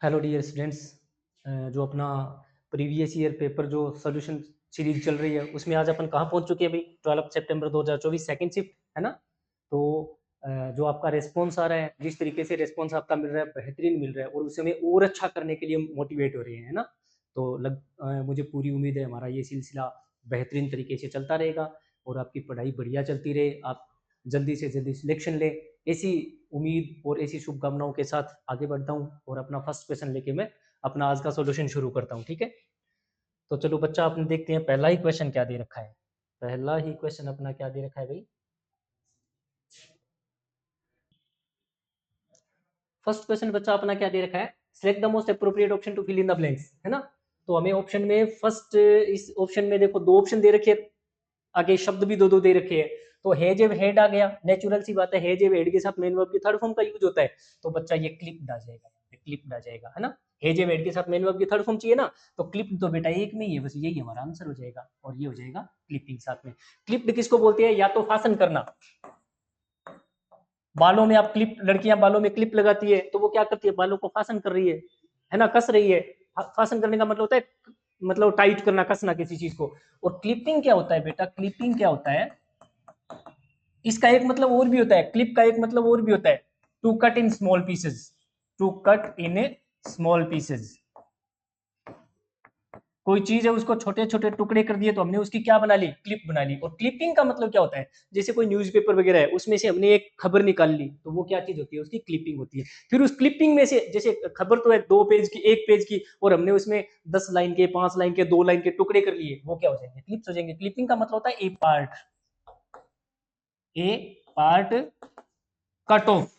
Hello dear students, जो अपना previous year paper जो सोल्यूशन सीरीज चल रही है उसमें आज अपन कहाँ पहुँच चुके हैं भाई। 12 सितंबर 2024 सेकंड शिफ्ट है ना। तो जो आपका रिस्पॉन्स आ रहा है, जिस तरीके से रिस्पॉन्स आपका मिल रहा है बेहतरीन मिल रहा है और उसे हमें और अच्छा करने के लिए मोटिवेट हो रहे हैं, है ना। तो मुझे पूरी उम्मीद है हमारा ये सिलसिला बेहतरीन तरीके से चलता रहेगा और आपकी पढ़ाई बढ़िया चलती रहे, आप जल्दी से जल्दी सिलेक्शन ले। ऐसी उम्मीद और ऐसी शुभकामनाओं के साथ आगे बढ़ता हूँ और अपना फर्स्ट क्वेश्चन लेके मैं अपना आज का सॉल्यूशन शुरू करता हूँ। ठीक है, तो चलो बच्चा आपने देखते हैं पहला ही क्वेश्चन क्या दे रखा है। पहला ही क्वेश्चन अपना क्या दे रखा है भाई। फर्स्ट क्वेश्चन बच्चा अपना क्या दे रखा है, select the most appropriate option to fill in the blanks, है ना। तो हमें ऑप्शन में फर्स्ट, इस ऑप्शन में देखो दो ऑप्शन दे रखे हैं, आगे शब्द भी दो दो दे रखे हैं। तो है जब हेड आ गया, नेचुरल सी बात है, है जब हेड के साथ मेन वर्ब की थर्ड फॉर्म का यूज होता है तो बच्चा ये क्लिप्ड आ जाएगा, क्लिप्ड आ जाएगा, है ना। है जब हेड के साथ मेन वर्ब की थर्ड फॉर्म चाहिए ना, तो क्लिप्ड तो बेटा एक में ही है, बस यही हमारा आंसर हो जाएगा और ये हो जाएगा क्लिपिंग साथ में। क्लिप्ड किसको बोलते हैं, या तो फासन करना, बालों में आप क्लिप, लड़कियां बालों में क्लिप लगाती है तो वो क्या करती है, बालों को फासन कर रही है ना, कस रही है। फासन करने का मतलब होता है, मतलब टाइट करना, कसना किसी चीज को। और क्लिपिंग क्या होता है बेटा, क्लिपिंग क्या होता है, इसका एक मतलब और भी होता है, क्लिप का एक मतलब और भी होता है, to cut in small pieces, to cut in a small pieces. कोई चीज है उसको छोटे छोटे टुकड़े कर दिए तो हमने उसकी क्या बना ली, क्लिप बना ली। और क्लिपिंग का मतलब क्या होता है, जैसे कोई न्यूज़पेपर वगैरह है उसमें से हमने एक खबर निकाल ली तो वो क्या चीज होती है, उसकी क्लिपिंग होती है। फिर उस क्लिपिंग में से, जैसे खबर तो है 2 पेज की, 1 पेज की, और हमने उसमें 10 लाइन के, 5 लाइन के, 2 लाइन के टुकड़े कर लिए, वो क्या हो जाएंगे, क्लिप्स हो जाएंगे। क्लिपिंग का मतलब होता है ए पार्ट, ए पार्ट कट ऑफ,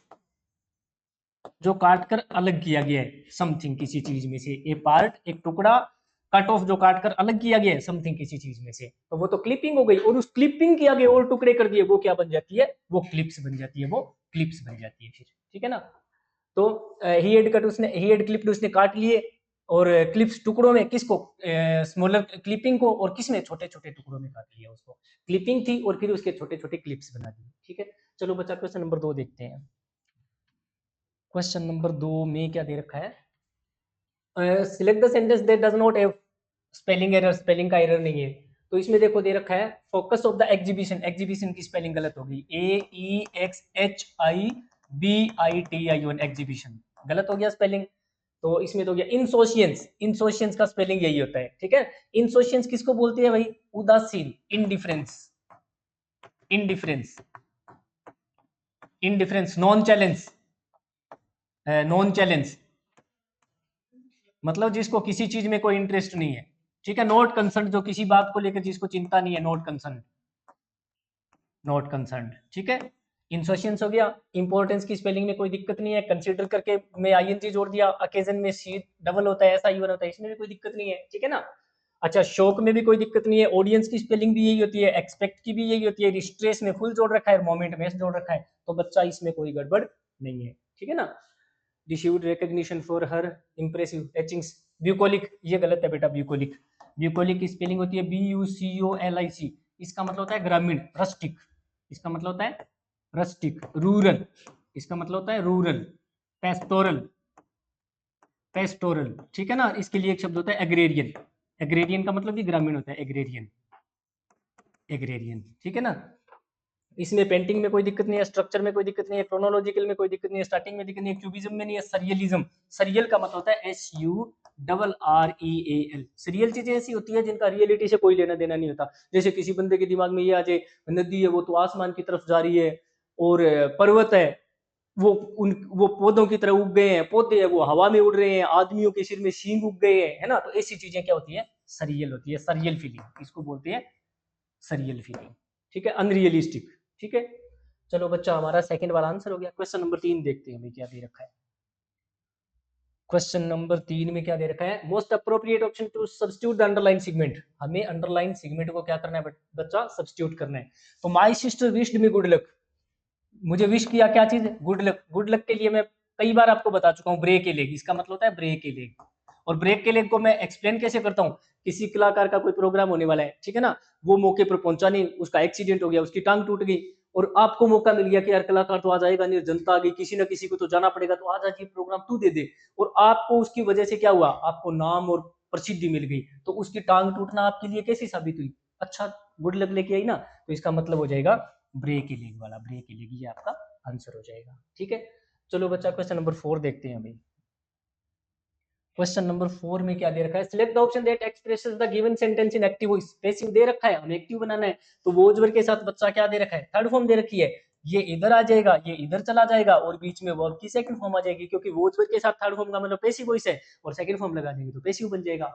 जो काट कर अलग किया गया है समथिंग, किसी चीज में से। ए पार्ट एक टुकड़ा, कट ऑफ जो काट कर अलग किया गया है समथिंग किसी चीज में से, तो वो तो क्लिपिंग हो गई। और उस क्लिपिंग के आगे और टुकड़े कर दिए, वो क्या बन जाती है, वो क्लिप्स बन जाती है, वो क्लिप्स बन जाती है फिर, ठीक है ना। तो ही हेड कट, उसने ही हेड क्लिप्ड, उसने काट लिए। और क्लिप्स टुकड़ों में, किसको, स्मॉलर क्लिपिंग को, और किसमें, छोटे छोटे टुकड़ों में काट लिया उसको। क्लिपिंग थी और फिर उसके छोटे छोटे क्लिप्स बना दिए, ठीक है। चलो बच्चा क्वेश्चन नंबर 2 देखते हैं। क्वेश्चन नंबर 2 में क्या दे रखा है, select the sentence that does not have spelling error, spelling का एरर नहीं है। तो इसमें देखो दे रखा है, focus of the exhibition, exhibition की स्पेलिंग गलत हो गई, AEXHIBITION, एग्जीबिशन गलत हो गया स्पेलिंग। तो इसमें तो हो गया इनसोशियंस, इनसोशियंस का स्पेलिंग यही होता है, ठीक है। इनसोशियंस किसको बोलते हैं भाई, उदासीन, indifference, indifference, indifference, non challenge, non challenge मतलब जिसको किसी चीज में कोई इंटरेस्ट नहीं है, ठीक है। नॉट कंसर्न, जो किसी बात को लेकर जिसको चिंता नहीं है, नॉट कंसर्न, नॉट कंसर्न, ठीक है। इंसोशियंस हो गया। इंपॉर्टेंस की स्पेलिंग में कोई दिक्कत नहीं है, कंसीडर करके में आईएनजी जोड़ दिया, ओकेजन में सी डबल होता है, ऐसा यून होता है, इसमें भी कोई दिक्कत नहीं है, ठीक है ना। अच्छा, शौक में भी कोई दिक्कत नहीं है, ऑडियंस की स्पेलिंग भी यही होती है, एक्सपेक्ट की भी यही होती है, रिस्ट्रेस में फुल जोड़ रखा है, मोमेंट में जोड़ रखा है, तो बच्चा इसमें कोई गड़बड़ नहीं है, ठीक है ना। Received recognition for her impressive etchings, bucolic, ये गलत है बेटा, ब्यूकोलिक, ब्यूकोलिक की स्पेलिंग होती है BUCOLIC, इसका मतलब होता है ग्रामीण, रस्टिक, इसका मतलब होता है रस्टिक। रूरल, इसका मतलब होता है रूरल। पेस्टोरल, पेस्टोरल, ठीक है ना। इसके लिए एक शब्द होता है एग्रेरियन, एग्रेरियन का मतलब भी ग्रामीण होता है, एग्रेरियन, एग्रेरियन, ठीक है ना। इसमें पेंटिंग में कोई दिक्कत नहीं है, स्ट्रक्चर में कोई दिक्कत नहीं है, क्रोनोलॉजिकल में कोई दिक्कत नहीं है, स्टार्टिंग में दिक्कत नहीं है, क्यूबिज्म में नहीं है, सरियलिज्म, सरियल का मतलब होता है SURREAL। सरियल चीजें ऐसी होती है जिनका रियलिटी से कोई लेना देना नहीं होता। जैसे किसी बंदे के दिमाग में ये आ जाए, नदी है वो तो आसमान की तरफ जा रही है, और पर्वत है वो वो पौधों की तरह उग गए हैं, पौधे हैं वो हवा में उड़ रहे हैं, आदमियों के सिर में सींग उग गए हैं, है ना। तो ऐसी चीजें क्या होती है, सरियल होती है, सरियल फीलिंग इसको बोलते हैं, सरियल फीलिंग, ठीक है, अनरियलिस्टिक, ठीक है। चलो बच्चा हमारा सेकंड वाला आंसर हो गया। क्वेश्चन नंबर 3 देखते हैं क्या दे रखा है। क्वेश्चन नंबर 3 में क्या दे रखा है, most appropriate option to substitute the underline segment, हमें अंडरलाइन सेगमेंट को क्या करना है बच्चा, सब्स्टिट्यूट करना है। तो my sister wished me good luck, मुझे विश किया क्या चीज, गुड लक। गुड लक के लिए मैं कई बार आपको बता चुका हूँ, ब्रेक ए लेग, इसका मतलब होता है ब्रेक ए लेग। और ब्रेक के लेग को मैं एक्सप्लेन कैसे करता हूँ, किसी कलाकार का कोई प्रोग्राम होने वाला है, ठीक है ना, वो मौके पर पहुंचा नहीं, उसका एक्सीडेंट हो गया, उसकी टांग टूट गई, और आपको मौका मिल गया कि यार कलाकार तो आ जाएगा नहीं, जनता आ गई, किसी ना किसी को तो जाना पड़ेगा, तो आ जाइए प्रोग्राम तू दे दे, और आपको उसकी वजह से क्या हुआ, आपको नाम और प्रसिद्धि मिल गई, तो उसकी टांग टूटना आपके लिए कैसी साबित हुई, अच्छा गुड लक लेके आई ना, तो इसका मतलब हो जाएगा ब्रेक ए लेग वाला, ब्रेक ए लेग, ये आपका आंसर हो जाएगा। ठीक है, चलो बच्चा क्वेश्चन नंबर 4 देखते हैं अभी। क्वेश्चन नंबर 4 में क्या दे रखा है, select the option that expresses the given sentence in active voice. Passive दे रखा है, हमें एक्टिव बनाना है, तो वॉज वर्ब के साथ बच्चा क्या दे रखा है, थर्ड फॉर्म दे रखी है, ये इधर आ जाएगा, ये इधर चला जाएगा, और बीच में वर्ब की सेकंड फॉर्म आ जाएगी, क्योंकि वॉज वर्ब के साथ थर्ड फॉर्म का मतलब पैसिव वॉइस है, और सेकंड फॉर्म लगा देंगे तो पैसिव बन जाएगा,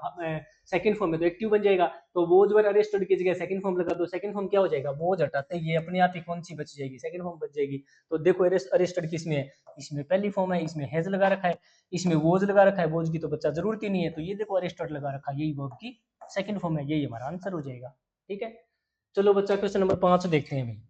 सेकंड फॉर्म में तो एक्टिव बन जाएगा, तो वॉज वर्ब अरेस्टेड की जगह सेकंड फॉर्म लगा दो, सेकंड फॉर्म क्या हो जाएगा, वॉज हटाते ये अपने आप ही कौन सी बच जाएगी, सेकंड फॉर्म बच जाएगी। तो देखो अरेस्टेड किसमें है, इसमें पहली फॉर्म है, इसमें हैज लगा रखा है, इसमें वोज लगा रखा है, वोज की तो बच्चा जरूरत ही नहीं है, तो ये देखो अरेस्टेड लगा रखा है, यही वर्ब की सेकंड फॉर्म है, यही हमारा आंसर हो जाएगा। ठीक है, चलो बच्चा क्वेश्चन नंबर 5 देखते हैं भाई।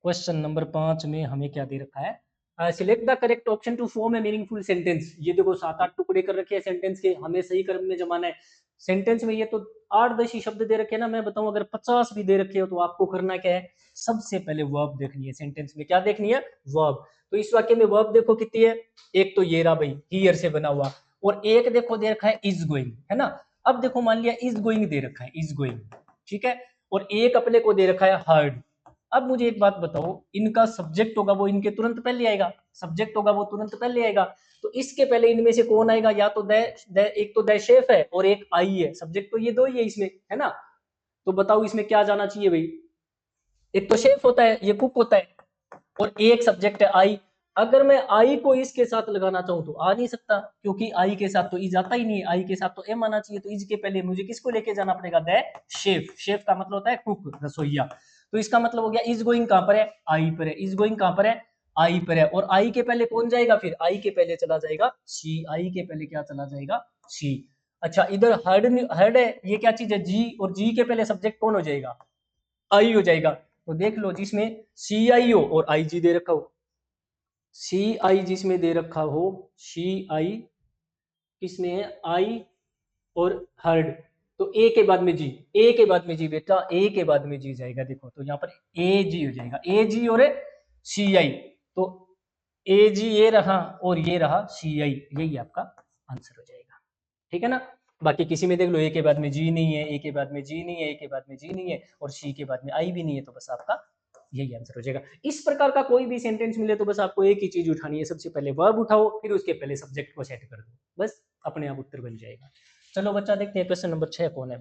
क्वेश्चन नंबर 5 में हमें क्या दे रखा है, select the correct option to form a meaningful sentence. ये देखो 7-8 टुकड़े कर रखे हैं सेंटेंस के, हमें सही क्रम में जमाना है। सेंटेंस में ये तो 8-10 ही शब्द दे रखे हैं ना, मैं बताऊं अगर 50 भी दे रखे हो तो आपको करना क्या है, सबसे पहले वर्ब देखनी है, सेंटेंस में क्या देखनी है, वर्ब। तो इस वाक्य में वर्ब देखो कितनी है, एक तो ये रहा भाई हियर से बना हुआ, और एक देखो दे रखा है इज गोइंग, है ना। अब देखो मान लिया इज गोइंग दे रखा है, इज गोइंग, ठीक है, और एक अपने को दे रखा है हर्ड। अब मुझे एक बात बताओ, इनका सब्जेक्ट होगा वो इनके तुरंत पहले आएगा, सब्जेक्ट होगा वो तुरंत पहले आएगा, तो इसके पहले इनमें से कौन आएगा, या तो एक तो द शेफ है और एक आई है, सब्जेक्ट तो ये दो ही है इसमें, है ना। तो बताओ इसमें क्या जाना चाहिए भाई, एक तो शेफ होता है, ये कुक होता है, और एक सब्जेक्ट है आई। अगर मैं आई को इसके साथ लगाना चाहूं तो आ नहीं सकता, क्योंकि आई के साथ तो इज आता ही नहीं है, आई के साथ तो एम आना चाहिए, तो इज के पहले मुझे किसको लेके जाना पड़ेगा, द शेफ। शेफ का मतलब होता है कुक, रसोईया। तो इसका मतलब हो गया इज गोइंग कहां पर है, आई पर है, इज गोइंग कहां पर है, आई पर है, और आई के पहले कौन जाएगा, फिर आई के पहले चला जाएगा शी, आई के पहले क्या चला जाएगा, शी। अच्छा इधर हर्ड, हर्ड है, ये क्या चीज है, जी, और जी के पहले सब्जेक्ट कौन हो जाएगा, आई हो जाएगा। तो देख लो जिसमें सी आई हो और आई जी दे रखा हो, सी आई जिसमें दे रखा हो, सी आई किसमें है, आई और हर्ड, तो ए के बाद में जी, ए के बाद में जी बेटा, ए के बाद में जी जाएगा, देखो तो यहाँ पर ए जी हो जाएगा, ए जी और सी आई, तो ए जी ये रहा और ये रहा सी आई, यही आपका आंसर हो जाएगा। ठीक है ना, बाकी किसी में देख लो ए के बाद में जी नहीं है, ए के बाद में जी नहीं है, ए के बाद में जी नहीं है, और सी के बाद में आई भी नहीं है, तो बस आपका यही आंसर हो जाएगा। इस प्रकार का कोई भी सेंटेंस मिले तो बस आपको एक ही चीज उठानी है, सबसे पहले वर्ब उठाओ, फिर उसके पहले सब्जेक्ट को सेट कर दो, बस अपने आप उत्तर बन जाएगा। चलो बच्चा देखते हैं क्वेश्चन नंबर 6 कौन है।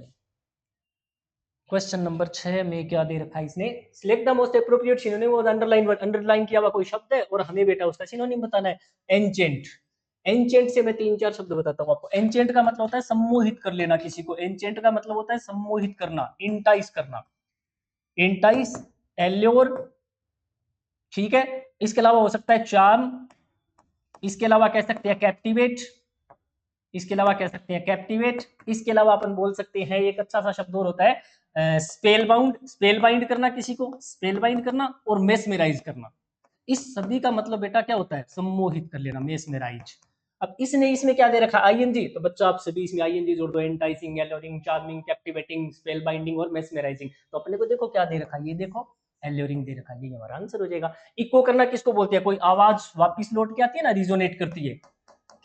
क्वेश्चन नंबर 6 में क्या दे रखा है इसने, select the most appropriate synonym और अंडरलाइन वर्ड। अंडरलाइन किया हुआ कोई शब्द है और हमें बेटा उसका सिनोनिम बताना है। एंचेंट, एंचेंट से मैं 3-4 शब्द बताता हूँ आपको। एंचेंट का मतलब होता है सम्मोहित कर लेना किसी को, एंचेंट का मतलब होता है सम्मोहित करना, इंटाइस करना, इंटाइस, एल्योर, ठीक है। इसके अलावा हो सकता है चार्म, इसके अलावा कह सकते हैं कैप्टिवेट, इसके अलावा कह सकते हैं कैप्टिवेट, इसके अलावा अपन बोल सकते हैं एक अच्छा सा शब्द और होता है स्पेल बाउंड, स्पेल बाइंड करना किसी को, स्पेल बाइंड करना, और मेस्मेराइज करना। इस सभी का मतलब बेटा क्या होता है, सम्मोहित कर लेना, मेस्मेराइज। अब इसने इसमें क्या दे रखा है, आईएनजी, तो बच्चा आप सभी इसमें आईएनजी जोड़ दो, enticing, alluring, charming, captivating, spell binding और मेस्मेराइजिंग। तो अपने को देखो क्या दे रखा है, ये देखो एल्योरिंग दे रखा है, ये हमारा आंसर हो जाएगा। इको करना किसको बोलते हैं, कोई आवाज वापिस लौट के आती है ना, रिजोनेट करती है,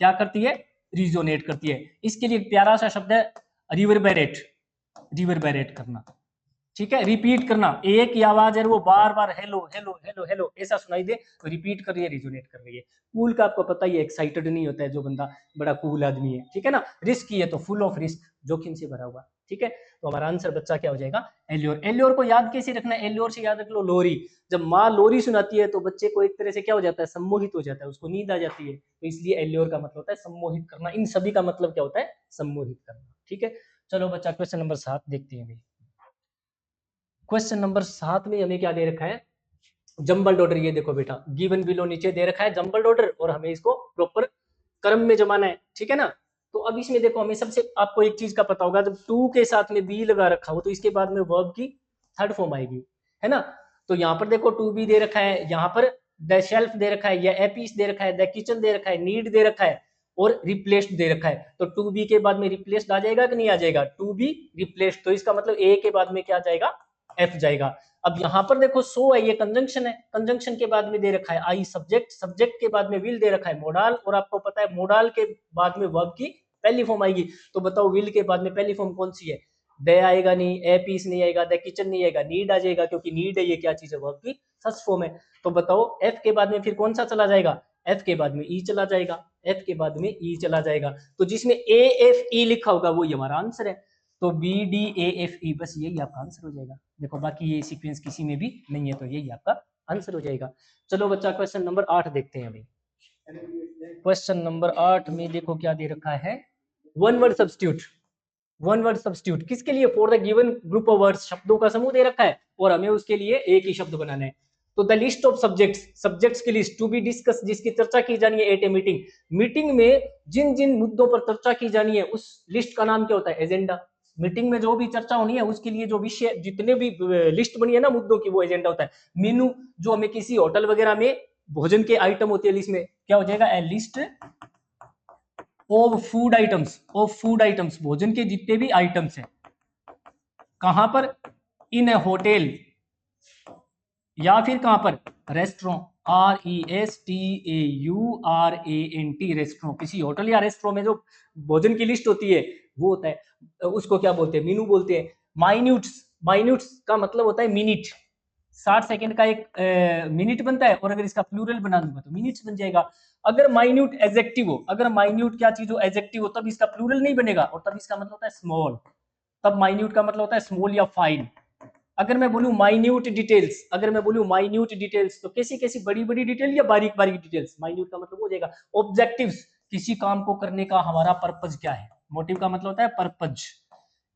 क्या करती है, रिजोनेट करती है। इसके लिए एक प्यारा सा शब्द है रिवर्बेरेट, रिवर्बेरेट करना, ठीक है, रिपीट करना, एक ही आवाज है वो बार बार हेलो हेलो हेलो हेलो ऐसा सुनाई दे तो रिपीट कर रही है, रिजोनेट कर रही है। कूल का आपको पता ही है, एक्साइटेड नहीं होता है जो बंदा बड़ा कूल आदमी है, ठीक है ना। रिस्की है तो फुल ऑफ रिस्क, जोखिम से भरा हुआ, ठीक है। तो हमारा आंसर बच्चा क्या हो जाएगा, एल्योर। एल्योर को याद कैसे रखना है, एल्योर से याद रख लो लोरी। जब माँ लोरी सुनाती है तो बच्चे को एक तरह से क्या हो जाता है, सम्मोहित हो जाता है, उसको नींद आ जाती है, तो इसलिए एल्योर का मतलब होता है सम्मोहित करना। इन सभी का मतलब क्या होता है, सम्मोहित करना, ठीक है। चलो बच्चा क्वेश्चन नंबर 7 देखते हैं। क्वेश्चन नंबर 7 में हमें क्या दे रखा है, जंबल ऑर्डर। ये देखो बेटा गिवन बिलो नीचे दे रखा है जंबल ऑर्डर, और हमें इसको प्रॉपर क्रम में जमाना है, ठीक है ना। तो अब इसमें देखो हमें सबसे, आपको एक चीज का पता होगा, जब टू के साथ में बी लगा रखा हो तो इसके बाद में वर्ब की थर्ड फॉर्म आएगी, है ना। तो यहाँ पर देखो टू बी दे रखा है, यहाँ पर द शेल्फ दे रखा है, या ए पीस दे रखा है, द किचन दे रखा है, नीड दे रखा है, और रिप्लेस्ड दे रखा है। तो टू बी के बाद में रिप्लेस्ड आ जाएगा कि नहीं आ जाएगा, टू बी रिप्लेस्ड, तो इसका मतलब ए के बाद में क्या जाएगा, एफ जाएगा। अब यहाँ पर देखो सो है, ये कंजंक्शन है, कंजंक्शन के बाद में दे रखा है आई सब्जेक्ट, सब्जेक्ट के बाद में विल दे रखा है मोडाल, और आपको पता है मोडाल के बाद में वर्ब की पहली फॉर्म आएगी। तो बताओ विल के बाद में पहली फॉर्म कौन सी है? दे आएगा नहीं, ए पीस नहीं आएगा, द किचन नहीं आएगा, नीड आ जाएगा, क्योंकि नीड है ये क्या चीज है? वर्ब की फर्स्ट फॉर्म है। तो बताओ एफ के बाद में फिर कौन सा चला जाएगा? एफ के बाद में ई चला जाएगा, एफ के बाद में ई चला जाएगा। तो जिसमें ए एफ ई लिखा होगा वो हमारा आंसर है। तो B D A F E, बस यही आपका आंसर हो जाएगा। देखो बाकी ये सीक्वेंस किसी में भी नहीं है, तो यही आपका आंसर हो जाएगा। चलो बच्चा क्वेश्चन नंबर 8 देखते हैं अभी। क्वेश्चन नंबर 8 में देखो क्या दे रखा है, one word substitute. One word substitute किसके लिए? For the given group of words, शब्दों का समूह दे रखा है और हमें उसके लिए एक ही शब्द बनाना है। तो the list of subjects, subjects की लिस्ट टू बी डिस्कस, जिसकी चर्चा की जानी है एट ए मीटिंग, मीटिंग में जिन जिन मुद्दों पर चर्चा की जानी है उस लिस्ट का नाम क्या होता है? एजेंडा। मीटिंग में जो भी चर्चा होनी है उसके लिए जो विषय, जितने भी लिस्ट बनी है ना मुद्दों की, वो एजेंडा होता है। मेनू, जो हमें किसी होटल वगैरह में भोजन के आइटम होते हैं लिस्ट में, क्या हो जाएगा? A list of food items, of food items, भोजन के जितने भी आइटम्स हैं। कहां पर? इन ए होटल, या फिर कहां पर? Restaurant, RESTAURANT, restaurant. किसी होटल या रेस्टोरेंट में जो भोजन की लिस्ट होती है वो होता है, उसको क्या बोलते हैं? मेनू बोलते हैं। माइन्यूट्स, माइन्यूट्स का मतलब होता है मिनट। 60 सेकंड का एक मिनट बनता है, और अगर इसका प्लूरल बना दूंगा तो मिनट्स बन जाएगा। अगर माइन्यूट एडजेक्टिव हो, अगर माइन्यूट क्या चीज हो? एडजेक्टिव हो, तब इसका प्लूरल नहीं बनेगा, और तब इसका मतलब होता है स्मॉल। तब माइन्यूट का मतलब होता है स्मॉल या फाइन। अगर मैं बोलूं माइन्यूट डिटेल्स, अगर मैं बोलूं माइन्यूट डिटेल्स, तो कैसी कैसी? बड़ी बड़ी डिटेल या बारीक बारीक डिटेल्स? माइन्यूट का मतलब हो जाएगा। ऑब्जेक्टिव्स, किसी काम को करने का हमारा पर्पज क्या है? मोटिव का मतलब होता है पर्पज।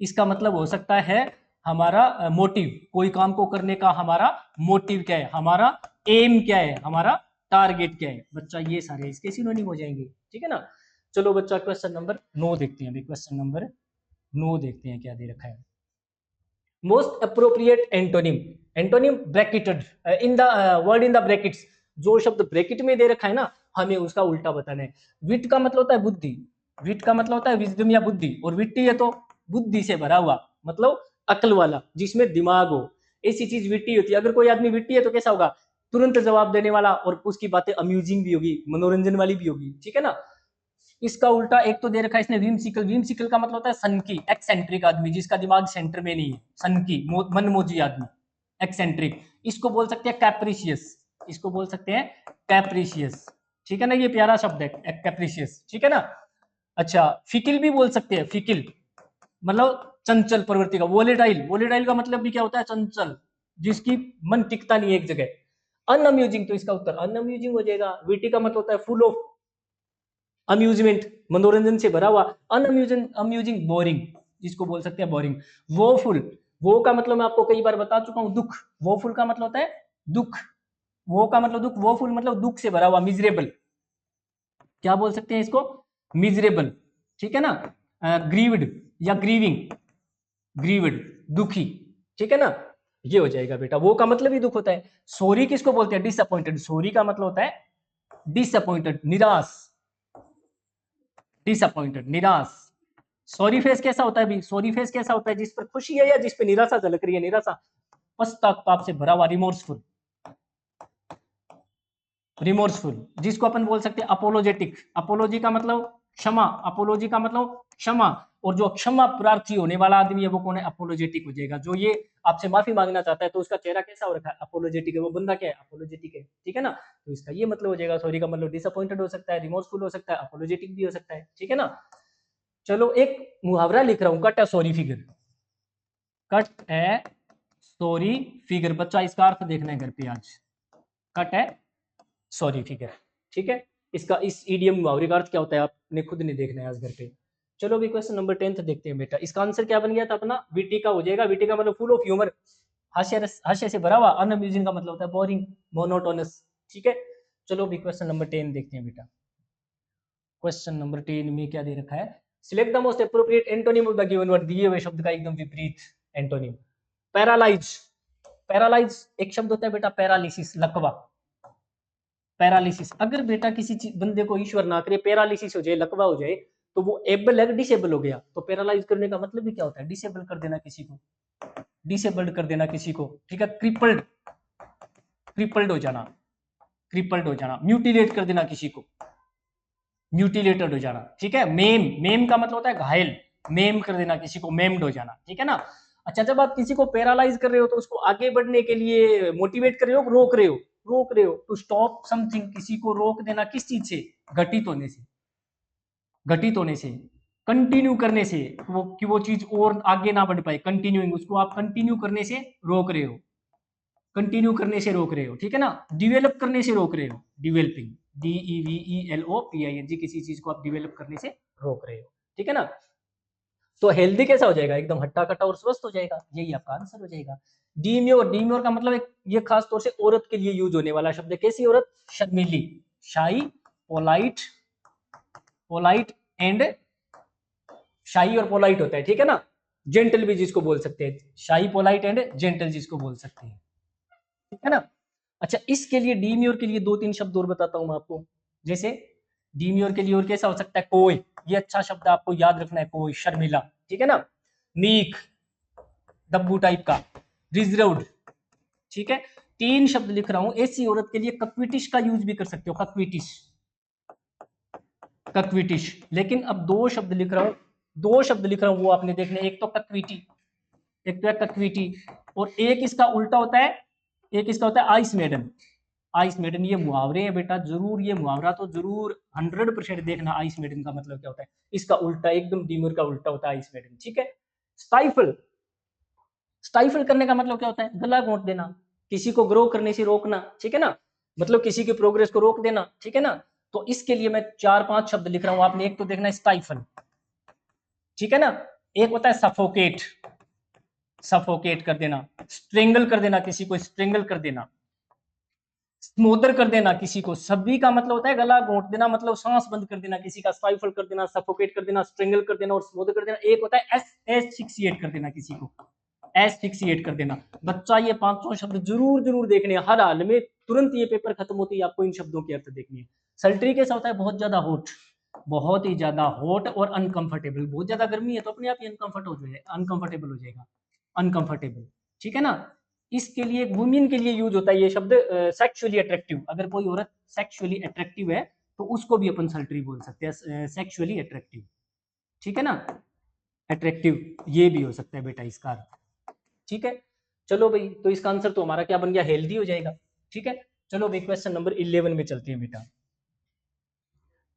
इसका मतलब हो सकता है हमारा मोटिव, कोई काम को करने का हमारा मोटिव क्या है, हमारा एम क्या है, हमारा टारगेट क्या है। बच्चा ये सारे इसके सिनोनिम हो जाएंगे, ठीक है ना। चलो बच्चा क्वेश्चन नंबर 9 देखते हैं अभी। क्वेश्चन नंबर 9 देखते हैं क्या दे रखा है। Most appropriate antonym, antonym bracketed, in the word in the brackets, जो शब्द ब्रैकेट में दे रखा है ना, हमें उसका उल्टा बताना है। विट का मतलब होता है बुद्धि, विट का मतलब होता है विजडम या बुद्धि, और विट्टी है तो बुद्धि से भरा हुआ, मतलब अकल वाला, जिसमें दिमाग हो, ऐसी चीज विट्टी होती है। अगर कोई आदमी विट्टी है तो कैसा होगा? तुरंत जवाब देने वाला, और उसकी बातें अम्यूजिंग भी होगी, मनोरंजन वाली भी होगी, ठीक है ना। इसका उल्टा एक तो दे रखा है इसने विम्सिकल, विम्सिकल का मतलब होता है सनकी, एक्सेंट्रिक आदमी, जिसका दिमाग सेंटर में नहीं है, सनकी, मनमोजी आदमी, एक्सेंट्रिक। इसको बोल सकते हैं कैप्रिशियस, इसको बोल सकते हैं कैप्रिशियस, ठीक है ना। ये प्यारा शब्द है कैप्रिशियस, ठीक है ना। अच्छा, फिकिल भी बोल सकते हैं, फिकिल मतलब चंचल प्रवृत्ति का। वोलेटाइल, वोलेटाइल का मतलब भी क्या होता है? चंचल, जिसकी मन टिकता नहीं है एक जगह। अनअम्यूजिंग, तो इसका उत्तर अनअम्यूजिंग हो जाएगा। वीटी का मतलब होता है फुल ऑफ अम्यूजमेंट, मनोरंजन से भरा हुआ। अनअम्यूजिंग, अम्यूजिंग बोरिंग, जिसको बोल सकते हैं बोरिंग। वोफुल, वो का मतलब मैं आपको कई बार बता चुका हूं, दुख। वोफुल का मतलब होता है दुख, वो का मतलब दुख, वोफुल मतलब दुख से भरा हुआ। मिजरेबल, क्या बोल सकते हैं इसको? मिजरेबल, ठीक है ना। ग्रीव्ड या ग्रीविंग, ग्रीव्ड दुखी, ठीक है ना। ये हो जाएगा बेटा। वो का मतलब ही दुख होता है। सॉरी किसको बोलते हैं? डिसअपॉइंटेड, सॉरी का मतलब होता है डिसअपॉइंटेड, निराश, डिसअपॉइंटेड, निराश। सॉरी फेस कैसा होता है भी? सॉरी फेस कैसा होता है? जिस पर खुशी है या जिस पर निराशा झलक रही है? निराशा, पश्चाताप से भरा हुआ, रिमोर्सफुल, रिमोर्सफुल। जिसको अपन बोल सकते हैं अपोलोजेटिक, अपोलॉजी का मतलब क्षमा, अपोलॉजी का मतलब क्षमा, और जो क्षमा प्रार्थी होने वाला आदमी है वो कौन है? अपोलोजेटिक हो जाएगा। जो ये आपसे माफी मांगना चाहता है तो उसका चेहरा कैसा हो रखा है? अपोलोजेटिक है। वो बंदा क्या है? अपोलोजेटिक है, ठीक है ना। तो इसका ये मतलब हो जाएगा। सॉरी का मतलब डिसअपॉइंटेड हो सकता है, रिमोर्सफुल हो सकता है, अपोलोजेटिक भी हो सकता है, ठीक है ना। चलो एक मुहावरा लिख रहा हूं, कट ए सॉरी फिगर, कट ए सॉरी फिगर। बच्चा इसका अर्थ देखना है घर पे आज, कट ए सॉरी फिगर, ठीक है। इसका इस ईडियम मुहावरे का अर्थ क्या होता है आपने खुद नहीं देखना है आज घर पे। चलो अभी क्वेश्चन नंबर 10 देखते हैं बेटा। इसका आंसर क्या बन गया था अपना? वीटी का हो जाएगा। वीटी का मतलब फुल ऑफ ह्यूमर, हास्य से भरा हुआ। अनअम्यूजिंग का मतलब होता है बोरिंग, मोनोटोनस, ठीक है। चलो अभी क्वेश्चन नंबर 10 देखते हैं बेटा। क्वेश्चन नंबर 10 में क्या दे रखा है? Select the most appropriate antonym of the given word, दिए हुए शब्द का एकदम विपरीत एंटोनिम। पैरालाइज, पैरालाइज एक शब्द होता है बेटा, पैरालिसिस, लकवा, पैरालिसिस। अगर बेटा किसी बंदे को ईश्वर ना करे पैरालिसिस हो जाए, लकवा हो जाए, तो वो एबल है, डिसेबल हो गया। तो पैरालाइज करने का मतलब भी क्या होता है? डिसेबल कर देना किसी को, डिसेबल्ड कर देना किसी को, ठीक है, क्रिपल्ड, क्रिपल्ड हो जाना, क्रिपल्ड हो जाना, म्यूटिलेट कर देना किसी को, म्यूटिलेटेड हो जाना, ठीक है। मेम, मेम का मतलब होता है घायल, मेम कर देना किसी को, मेम्ड हो जाना, ठीक है ना। अच्छा, जब आप किसी को पैरालाइज कर रहे हो तो उसको आगे बढ़ने के लिए मोटिवेट कर रहे हो, रोक रहे हो, रोक रहे हो, टू स्टॉप समथिंग, किसी को रोक देना किस चीज से, घटित होने से, घटित होने से, कंटिन्यू करने से, वो कि वो चीज और आगे ना बढ़ पाए, कंटिन्यूइंग, उसको आप कंटिन्यू करने से रोक रहे हो, कंटिन्यू करने से रोक रहे हो, ठीक है ना। डिवेलप करने से रोक रहे हो, डिवेलपिंग, DEVELOPING, किसी चीज को आप डिवेलप करने से रोक रहे हो, ठीक है ना। तो हेल्दी कैसा हो जाएगा, एकदम हट्टा कट्टा और स्वस्थ हो जाएगा, यही आपका आंसर हो जाएगा। डीम्योर, डीम्योर का मतलब एक, ये खास तौर से औरत के लिए यूज होने वाला शब्द है। कैसी औरत, शर्मीली, शाई, पोलाइट, पोलाइट एंड, शाई और पोलाइट होता है, ठीक है ना। जेंटल भी जिसको बोल सकते हैं, शाई, पोलाइट एंड जेंटल जिसको बोल सकते हैं, ठीक है ना। अच्छा, इसके लिए डीम्योर के लिए दो तीन शब्द और बताता हूं मैं आपको। जैसे डीम्योर के लिए और कैसा हो सकता है, कोई, ये अच्छा शब्द आपको याद रखना है, कोई, शर्मिला, ठीक है ना। मीक, दब्बू टाइप का, रिजर्व्ड, ठीक है। तीन शब्द लिख रहा हूं, ऐसी औरत के लिए कक्विटिश का यूज भी कर सकते हो, कक्विटिश, कक्विटिश। लेकिन अब दो शब्द लिख रहा हूं, दो शब्द लिख रहा हूं, वो आपने देखने, एक तो कक्विटी, एक तो है कक्विटी, और एक इसका उल्टा होता है, एक इसका होता है आइस मेडन, आइस मेडन। ये मुहावरे हैं बेटा, जरूर ये मुहावरा तो जरूर 100% देखना, आइस मेडन का मतलब क्या होता है, इसका उल्टा, एकदम डीमर का उल्टा होता है आइस मेडन, ठीक है। स्टाइफल, स्टाइफल करने का मतलब क्या होता है, गला घोंट देना, किसी को ग्रो करने से रोकना, ठीक है ना, मतलब किसी की प्रोग्रेस को रोक देना, ठीक है ना। तो इसके लिए मैं चार पांच शब्द लिख रहा हूं, आपने एक तो देखना है स्टाइफल, ठीक है ना। एक होता है सफोकेट, सफोकेट कर देना, स्ट्रेंगल कर देना, किसी को स्ट्रेंगल कर देना, स्मोदर कर देना किसी को, सभी का मतलब होता है गला घोंट देना, मतलब सांस बंद कर देना किसी का, स्टाइफल कर देना, सफोकेट कर देना, स्ट्रेंगल कर देना और स्मोदर कर देना। एक होता है एसफिक्सिएट कर देना किसी को, एसफिक्सिएट कर देना। बच्चा ये पांचों शब्द जरूर जरूर देखने हैं, हर हाल में, तुरंत ये पेपर खत्म होते ही आपको इन शब्दों के अर्थ देखने हैं। सल्ट्री कैसा होता है, बहुत ज्यादा हॉट, बहुत ही ज्यादा हॉट और अनकंफर्टेबल, बहुत ज्यादा गर्मी है तो अपने आप ही अनकंफर्टेबल हो जाएगा, अनकंफर्टेबल, ठीक है ना। इसके लिए वुमेन के लिए यूज होता है ये शब्द सेक्सुअली अट्रैक्टिव, अगर कोई औरत सेक्सुअली अट्रैक्टिव है तो उसको भी अपन सल्ट्री बोल सकते हैं, सेक्सुअली अट्रैक्टिव, ठीक है ना, अट्रैक्टिव ये भी हो सकता है बेटा इसका, ठीक है। चलो भाई, तो इसका आंसर तो हमारा क्या बन गया, हेल्दी हो जाएगा, ठीक है। चलो भाई क्वेश्चन नंबर 11 में चलते हैं बेटा।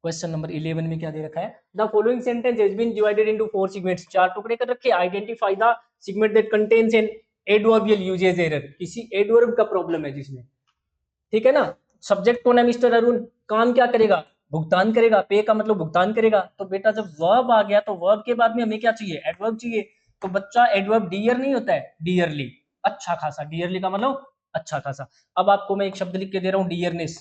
क्वेश्चन नंबर 11 में क्या दे रखा है, the following sentence has been divided into four segments, चार टुकड़े कर रखे, identify the segment that contains an adverbial usage error, किसी एडवर्ब का प्रॉब्लम है जिसमें, ठीक है ना। सब्जेक्ट कौन है, मिस्टर अरुण, काम क्या करेगा, भुगतान करेगा, पे का मतलब भुगतान करेगा। तो बेटा जब वर्ब आ गया तो वर्ब के बाद में हमें क्या चाहिए, एडवर्ब चाहिए। तो बच्चा एडवर्ब डियर नहीं होता है, डियरली, अच्छा खासा, डियरली का मतलब अच्छा खासा। अब आपको मैं एक शब्द लिख के दे रहा हूं, डियरनेस,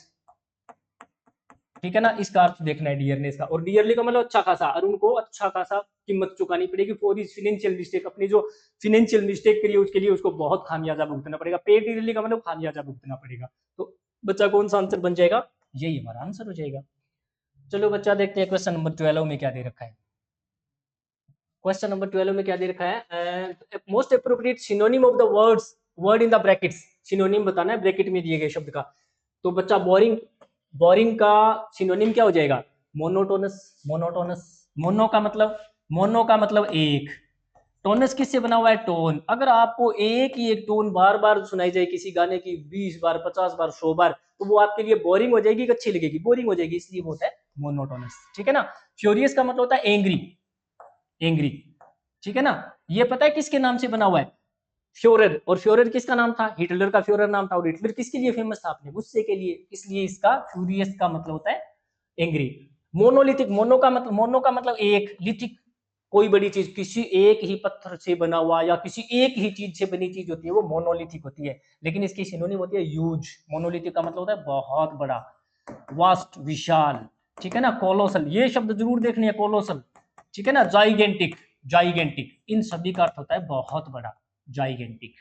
ठीक है ना, इसका अर्थ देखना है डियरनेस का, और डियरली का मतलब अच्छा खासा, अरुण को अच्छा खासा कीमत चुकानी पड़ेगी फॉर हिज फाइनेंशियल मिस्टेक, अपनी जो फाइनेंशियल मिस्टेक करी है उसके लिए उसको बहुत खामियाजा भुगतना पड़ेगा, पे डियरली का मतलब खामियाजा भुगतना पड़ेगा। तो बच्चा कौन सा आंसर बन जाएगा, यही हमारा आंसर हो जाएगा। चलो बच्चा देखते हैं क्वेश्चन नंबर 12 में क्या दे रखा है। क्वेश्चन नंबर 12 में क्या दे रखा है, most appropriate synonym of the words, word in the brackets, synonym बताना है ब्रैकेट में दिए गए शब्द का। तो बच्चा बोरिंग, बोरिंग का सिनोनिम क्या हो जाएगा, मोनोटोनस, मोनोटोनस, मोनो का मतलब, मोनो का मतलब एक, टोनस किससे बना हुआ है, टोन। अगर आपको एक ही एक टोन बार बार सुनाई जाए किसी गाने की 20 बार, 50 बार, 100 बार, तो वो आपके लिए बोरिंग हो जाएगी कि अच्छी लगेगी, बोरिंग हो जाएगी, इसलिए वो होता है मोनोटोनस, ठीक है ना। फ्यूरियस का मतलब होता है एंग्री, एंग्री, ठीक है ना। ये पता है किसके नाम से बना हुआ है, फ्योरर, और फ्योरर किसका नाम था, हिटलर का फ्योरर नाम था, और हिटलर किसके लिए फेमस था, अपने गुस्से के लिए, इसलिए इसका फ्यूरियस का मतलब होता है एंग्री। मोनोलिथिक, मोनो का मतलब एक, लिथिक कोई बड़ी चीज, किसी एक ही पत्थर से बना हुआ या किसी एक ही चीज से बनी चीज होती है वो मोनोलिथिक होती है, लेकिन इसकी सिनोनिम होती है ह्यूज। मोनोलिथिक का मतलब होता है बहुत बड़ा, वास्ट, विशाल, ठीक है ना। कोलोसल, ये शब्द जरूर देखने हैं, कोलोसल, ठीक है ना। जाइगेंटिक, जाइगेंटिक, इन सभी का अर्थ होता है बहुत बड़ा, जाइगेंटिक,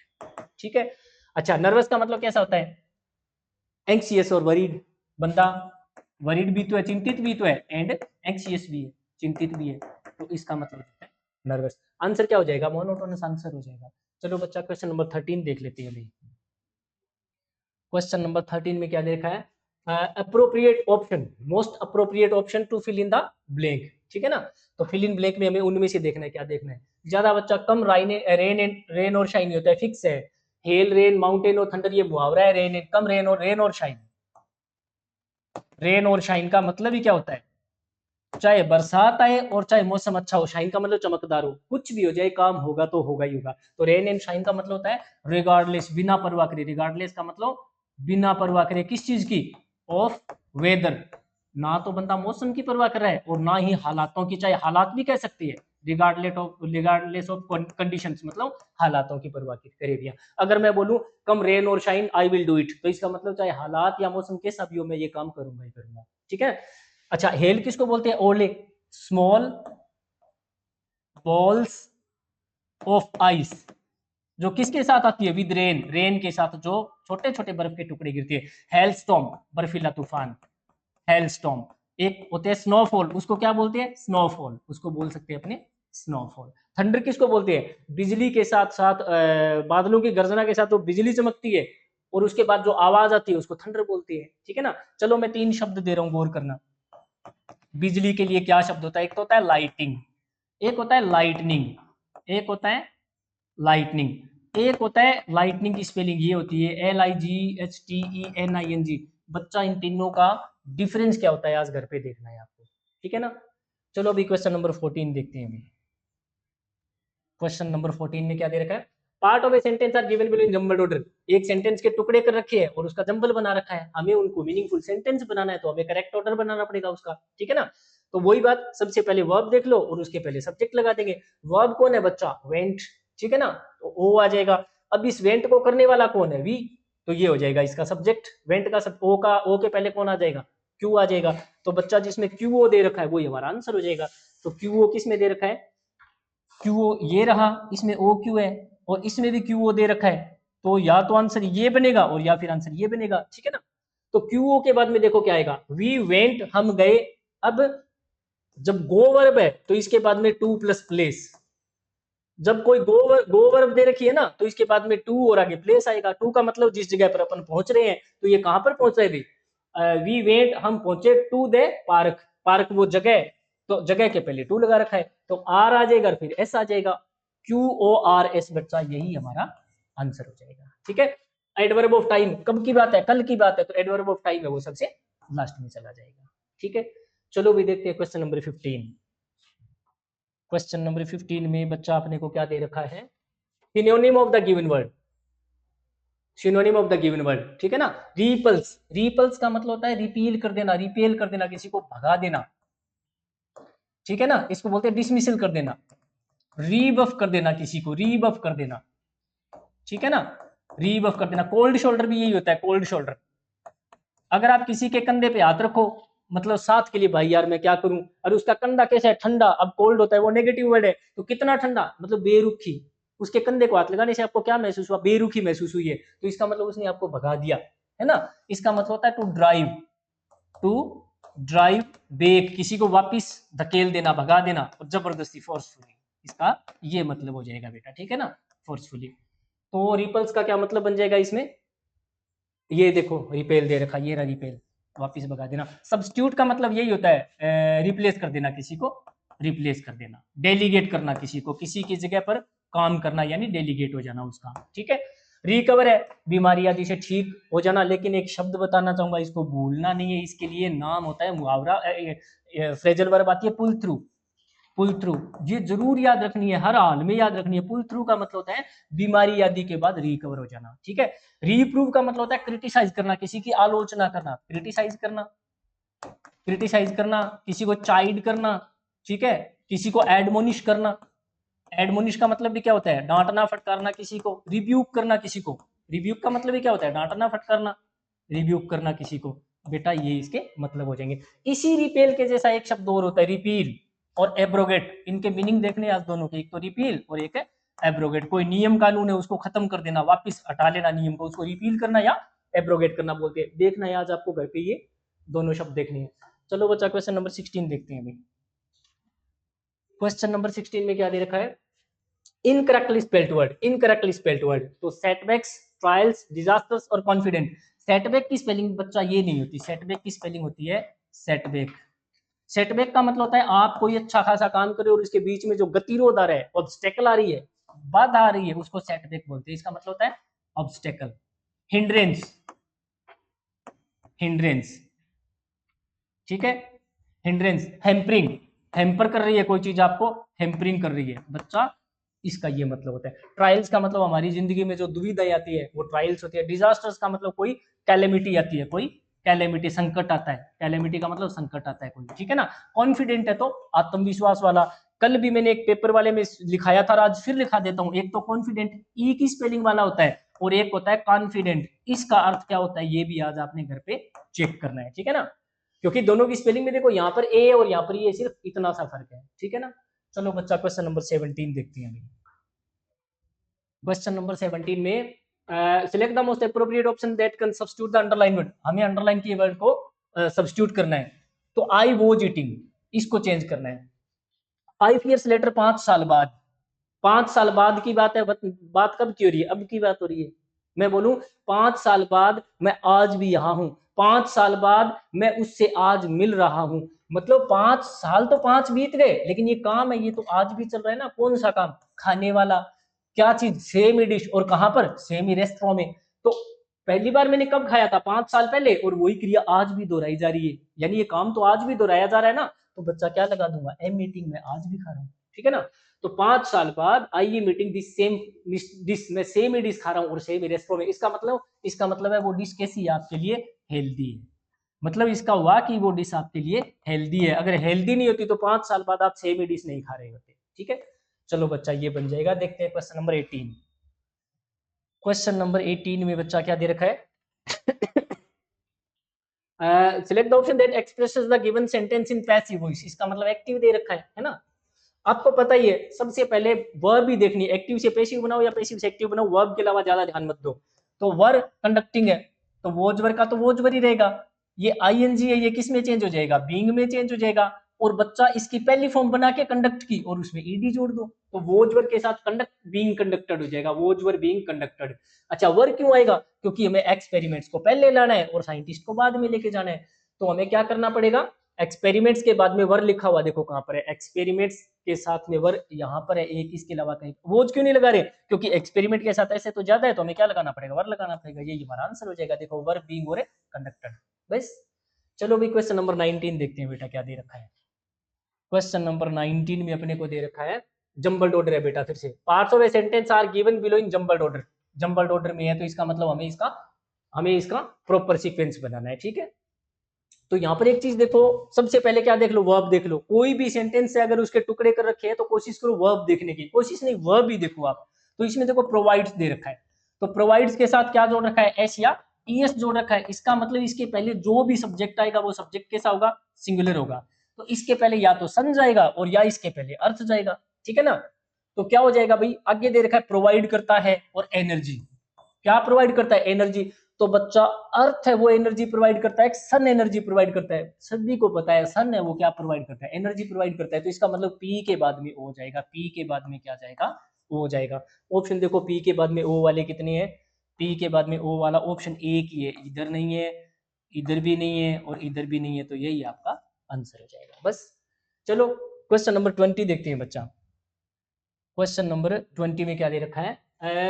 ठीक है। अच्छा, नर्वस का मतलब कैसा होता है, एंक्सियस और वरीड, बंदा वरीड भी तो है, चिंतित भी तो है, एंड एंक्सियस भी है, चिंतित भी है, तो इसका मतलब होता है नर्वस। आंसर क्या हो जाएगा, मोनोटोनस आंसर हो जाएगा। चलो बच्चा क्वेश्चन नंबर 13 देख लेते हैं अभी। क्वेश्चन नंबर 13 में क्या देखा है, appropriate option, most appropriate option to fill in the blank, ठीक है ना। तो फिल इन ब्लैंक में हमें उनमें से देखना है, क्या देखना है। ज्यादा बच्चा कम रेन और शाइन होता है, फिक्स है। हेल, रेन, माउंटेन और थंडर ये मुहावरा है। रेन कम, रेन और शाइन। रेन और शाइन का मतलब ही क्या होता है, चाहे बरसात आए और चाहे मौसम अच्छा हो, शाइन का मतलब चमकदार हो, कुछ भी हो जाए काम होगा तो होगा ही होगा। तो रेन एंड शाइन का मतलब होता है रिगार्डलेस, बिना परवाह करे। रिगार्डलेस का मतलब बिना परवाह करे, किस चीज की, ऑफ वेदर। ना तो बंदा मौसम की परवाह कर रहा है और ना ही हालातों की, चाहे हालात भी कह सकती है, रिगार्डलेस ऑफ कंडीशंस, मतलब हालातों की परवाह करे दिया। अगर मैं बोलूं कम रेन और shine I will do it, तो इसका मतलब चाहे हालात या मौसम कैसा भी हो मैं ये काम करूंगा ही करूंगा, ठीक है। अच्छा, हेल किसको बोलते हैं, ओले, स्मॉल बॉल्स ऑफ आइस, जो किसके साथ आती है, विद रेन, रेन के साथ जो छोटे छोटे बर्फ के टुकड़े गिरते हैं। हेलस्टॉर्म, बर्फीला तूफान, हेलस्टॉर्म। एक होते हैं स्नोफॉल, उसको क्या बोलते हैं, स्नोफॉल, उसको बोल सकते हैं अपने स्नोफॉल। थंडर किसको बोलते हैं, बिजली के साथ साथ बादलों की गर्जना के साथ वो बिजली चमकती है और उसके बाद जो आवाज आती है उसको थंडर बोलते हैं, ठीक है ना। चलो मैं 3 शब्द दे रहा हूं, गौर करना। बिजली के लिए क्या शब्द होता है, एक तो होता है लाइटिंग, एक होता है लाइटनिंग, एक होता है लाइटनिंग। एक होता है लाइटनिंग की स्पेलिंग ये होती है LIGHTENING। बच्चा इन तीनों का डिफरेंस क्या होता है आज घर पे देखना है आपको, ठीक है ना। चलो अभी क्वेश्चन नंबर 14 देखते हैं। अभी क्वेश्चन नंबर 14 में क्या दे रखा है, part of a sentence are given below in jumbled order. एक सेंटेंस के टुकड़े कर रखे हैं और उसका जंबल बना रखा है, हमें उनको मीनिंगफुल सेंटेंस बनाना है तो हमें करेक्ट ऑर्डर बनाना पड़ेगा उसका, ठीक है ना। तो वही बात, सबसे पहले वर्ब देख लो और उसके पहले सब्जेक्ट लगा देंगे। वर्ब कौन है बच्चा, वेंट, ठीक है ना, तो ओ आ जाएगा। अब इस वेंट को करने वाला कौन है, वी, तो ये हो जाएगा इसका सब्जेक्ट। वेंट का सब ओ के पहले कौन आ जाएगा, क्यू आ जाएगा। तो बच्चा जिसमें क्यू ओ दे रखा है वही हमारा आंसर हो जाएगा। तो क्यू ओ किस में दे रखा है, क्यू ओ ये रहा, इसमें ओ क्यू है और इसमें भी क्यू ओ दे रखा है, तो या तो आंसर ये बनेगा और या फिर आंसर ये बनेगा, ठीक है ना। तो क्यू ओ के बाद में देखो क्या आएगा, वी वेंट, हम गए। अब जब गो वर्ब है तो इसके बाद में टू प्लस प्लेस। जब कोई गो वर्ब दे रखी है ना तो इसके बाद में टू और आगे प्लेस आएगा। टू का मतलब जिस जगह पर अपन पहुंच रहे हैं, तो ये कहां पर पहुंच रहे भाई, वी वेंट, हम पहुंचे टू द पार्क, पार्क वो जगह, तो जगह के पहले टू लगा रखा है तो आर आ जाएगा फिर एस आ जाएगा। क्यू ओ आर एस बच्चा, यही हमारा आंसर हो जाएगा, ठीक है। एडवर्ब ऑफ टाइम कब की बात है, कल की बात है, तो एडवर्ब ऑफ टाइम है वो सबसे लास्ट में चला जाएगा, ठीक है। चलो भी देखते हैं क्वेश्चन नंबर 15। क्वेश्चन नंबर 15 में बच्चा अपने को क्या दे रखा है, synonym of the given word, synonym of the given word, ठीक है ना। रिपल्स, रिपल्स का मतलब होता है रिपील कर देना, रिपेल कर देना, किसी को भगा देना, ठीक है ना। इसको बोलते हैं डिसमिसल कर देना, रीबफ कर देना, किसी को रीबफ कर देना, ठीक है ना, रीबफ कर देना। कोल्ड शोल्डर भी यही होता है, कोल्ड शोल्डर। अगर आप किसी के कंधे पे हाथ रखो, मतलब साथ के लिए, भाई यार मैं क्या करूं, अरे उसका कंधा कैसा है, ठंडा, अब कोल्ड होता है वो नेगेटिव वर्ड है, तो कितना ठंडा, मतलब बेरुखी। उसके कंधे को हाथ लगाने से आपको क्या महसूस हुआ, बेरुखी महसूस हुई है, तो इसका मतलब उसने आपको भगा दिया, है ना। इसका मतलब होता है to drive, to drive back, किसी को वापिस धकेल देना, भगा देना, और जबरदस्ती, फोर्सफुली, इसका ये मतलब हो जाएगा बेटा, ठीक है ना, फोर्सफुली। तो रिपल्स का क्या मतलब बन जाएगा इसमें, ये देखो रिपेल दे रखा, ये रहा रिपेल, वापिस भगा देना। सब्स्टिट्यूट का मतलब यही होता है रिप्लेस कर देना, किसी को रिप्लेस कर देना, डेलीगेट करना, किसी को किसी की जगह पर काम करना, यानी डेलीगेट हो जाना उसका, ठीक है। रिकवर है बीमारी आदि से ठीक हो जाना, लेकिन एक शब्द बताना चाहूंगा, इसको भूलना नहीं है, इसके लिए नाम होता है मुहावरा, फ्रेजल वर्ब आती है पुल थ्रू, पुल थ्रू, ये जरूर याद रखनी है, हर हाल में याद रखनी है। पुल थ्रू का मतलब होता है बीमारी आदि के बाद रिकवर हो जाना, ठीक है। रीप्रूव का मतलब होता है क्रिटिसाइज करना, किसी की आलोचना करना, क्रिटिसाइज करना, क्रिटिसाइज करना, किसी को चाइड करना, ठीक है, किसी को एडमोनिश करना। एडमोनिश का मतलब भी क्या होता है, डांटना फटकारना किसी को, रिब्यूक करना किसी को, रिब्यूक का मतलब भी क्या होता है, डांटना फटकारना, रिब्यूक करना किसी को, बेटा ये इसके मतलब हो जाएंगे। इसी रिपेल के जैसा एक शब्द और होता है, रिपील और एब्रोगेट, इनके मीनिंग देखने आज दोनों के, एक तो रिपील और एक है एब्रोगेट। कोई नियम कानून है उसको खत्म कर देना, वापिस हटा लेना नियम को, उसको रिपील करना या एब्रोगेट करना बोलते हैं। देखना है आज आपको घर पे ये दोनों शब्द देखने हैं। चलो बच्चा क्वेश्चन नंबर 16 देखते हैं अभी। क्वेश्चन नंबर 16 में क्या दे रखा है, incorrectly spelled word, incorrectly spelled word. तो सेटबैक्स, ट्रायल्स, डिजास्टर्स और कॉन्फिडेंट। सेटबैक की स्पेलिंग बच्चा ये नहीं होती, सेटबैक की स्पेलिंग होती है सेटबैक। सेटबैक का मतलब होता है आप कोई अच्छा खासा काम करे और इसके बीच में जो गतिरोध आ रहा है, ऑब्स्टेकल आ रही है, बाधा आ रही है, उसको सेटबैक बोलते हैं। इसका मतलब होता है ऑब्स्टेकल। हिंड्रेंस, हिंड्रेंस, ठीक है। हिंड्रेंस, हैम्परिंग, हैम्पर कर रही है कोई चीज आपको, हैम्परिंग कर रही है बच्चा, इसका ये मतलब होता है। ट्रायल्स का मतलब हमारी जिंदगी में जो दुविधा आती है वो ट्रायल्स होती है। डिजास्टर्स का मतलब कोई कैलेमिटी आती है, कोई कैलेमिटी, संकट आता है। कैलेमिटी का मतलब संकट आता है कोई, ठीक है ना। कॉन्फिडेंट है तो आत्मविश्वास वाला। कल भी मैंने एक पेपर वाले में लिखाया था, आज फिर लिखा देता हूं। एक तो कॉन्फिडेंट ई की स्पेलिंग वाला होता है और एक होता है कॉन्फिडेंट, इसका अर्थ क्या होता है ये भी आज आपने घर पे चेक करना है, ठीक है ना। क्योंकि दोनों की स्पेलिंग में देखो यहाँ पर ए और यहाँ पर ये सिर्फ इतना सा फर्क है, ठीक है ना। चलो बच्चा क्वेश्चन नंबर 17 देखते हैं। क्वेश्चन नंबर 17 में select the most appropriate option that can substitute the underline word. हमें अंडरलाइन की वर्ड को सब्स्टिट्यूट करना है। तो आई वॉज ईटिंग, इसको चेंज करना है। 5 years लेटर, 5 साल बाद। 5 साल बाद की बात है, बात कब की हो रही है, अब की बात हो रही है। मैं बोलूं 5 साल बाद मैं आज भी यहां हूं, 5 साल बाद मैं उससे आज मिल रहा हूं। मतलब 5 साल तो 5 बीत गए, लेकिन ये काम है ये तो आज भी चल रहा है ना। कौन सा काम, खाने वाला। क्या चीज, सेम ही डिश, और कहां पर, सेम ही रेस्टोरेंट में। तो पहली बार मैंने कब खाया था, 5 साल पहले, और वही क्रिया आज भी दोहराई जा रही है, यानी ये काम तो आज भी दोहराया जा रहा है ना। तो बच्चा क्या लगा दूंगा, एम मीटिंग में आज भी खा रहा हूँ, ठीक है ना। तो 5 साल बाद I am meeting this same dish, मैं सेम ही डिश खा रहा हूँ और सेम ही रेस्टोरेंट में। इसका मतलब है वो डिश कैसी है आपके लिए, हेल्दी है। मतलब इसका हुआ कि वो डिश आपके लिए हेल्दी है। अगर हेल्दी नहीं होती तो 5 साल बाद आप सेम ही डिश नहीं खा रहे होते, ठीक है। चलो बच्चा ये बन जाएगा। देखते हैं क्वेश्चन नंबर 18। क्वेश्चन नंबर 18 में बच्चा क्या दे रखा है, select the option that expresses the given sentence in passive voice. इसका मतलब एक्टिव दे रखा है ना। आपको पता ही है, सबसे पहले वर्ब ही देखनी है, एक्टिव से पैसिव बनाओ या पैसिव से एक्टिव बनाओ, वर्ब के अलावा ज्यादा ध्यान मत दो। तो वर कंडक्टिंग है तो वोज वर का तो वोज वर ही रहेगा। ये आईएनजी है, ये किस में चेंज हो जाएगा, बीइंग में चेंज हो जाएगा। और बच्चा इसकी पहली फॉर्म बना के कंडक्ट की और उसमें ईडी जोड़ दो, तो वोज वर के साथ कंडक्ट बीइंग कंडक्टेड हो जाएगा, वोज वर बीइंग कंडक्टेड। अच्छा, वर क्यों आएगा, क्योंकि हमें एक्सपेरिमेंट्स को पहले लाना है और साइंटिस्ट को बाद में लेके जाना है। तो हमें क्या करना पड़ेगा, एक्सपेरिमेंट्स के बाद में वर लिखा हुआ देखो कहां पर है, एक्सपेरिमेंट्स के साथ में वर यहाँ पर है एक, इसके अलावा कहीं वोज क्यों नहीं लगा रहे, क्योंकि एक्सपेरिमेंट के साथ ऐसे तो ज्यादा है, तो हमें क्या लगाना पड़ेगा, वर लगाना पड़ेगा। ये हमारा आंसर हो जाएगा। देखो वर बीइंग और कंडक्टेड, बस। चलो भाई क्वेश्चन नंबर 19 देखते हैं बेटा क्या दे रखा है। क्वेश्चन नंबर 19 में अपने को दे रखा है जंबल्ड ऑर्डर है बेटा। फिर से parts of a sentence are given below in jumbled order. Jumbled order में है तो इसका मतलब हमें इसका प्रॉपर सीक्वेंस बनाना है, ठीक है। तो यहाँ पर एक चीज देखो, सबसे पहले क्या देख लो, वर्ब देख लो। कोई भी सेंटेंस से अगर उसके टुकड़े कर रखे हैं तो कोशिश करो वर्ब देखने की, कोशिश नहीं वर्ब ही देखो आप। तो इसमें देखो प्रोवाइड्स दे रखा है, तो प्रोवाइड्स के साथ क्या जोड़ रखा है, एस या ईएस जोड़ रखा है। इसका मतलब इसके पहले जो भी सब्जेक्ट आएगा वो सब्जेक्ट कैसा होगा, सिंगुलर होगा। तो इसके पहले या तो सन जाएगा और या इसके पहले अर्थ जाएगा, ठीक है ना। तो क्या हो जाएगा भाई, आगे दे रखा है प्रोवाइड करता है और एनर्जी। क्या प्रोवाइड करता है, एनर्जी। तो बच्चा अर्थ है वो एनर्जी प्रोवाइड करता है, सन एनर्जी प्रोवाइड करता है। सभी को पता है सन है वो क्या प्रोवाइड करता है, एनर्जी प्रोवाइड करता है। तो इसका मतलब पी के बाद में ओ जाएगा, पी के बाद में क्या जाएगा, ओ जाएगा। ऑप्शन देखो पी के बाद में ओ वाले कितने हैं, पी के बाद में ओ वाला ऑप्शन एक ही है, इधर नहीं है, इधर भी नहीं है और इधर भी नहीं है। तो यही आपका आंसर हो जाएगा, बस। चलो क्वेश्चन नंबर 20 देखते हैं बच्चा। क्वेश्चन नंबर 20 में क्या दे रखा है,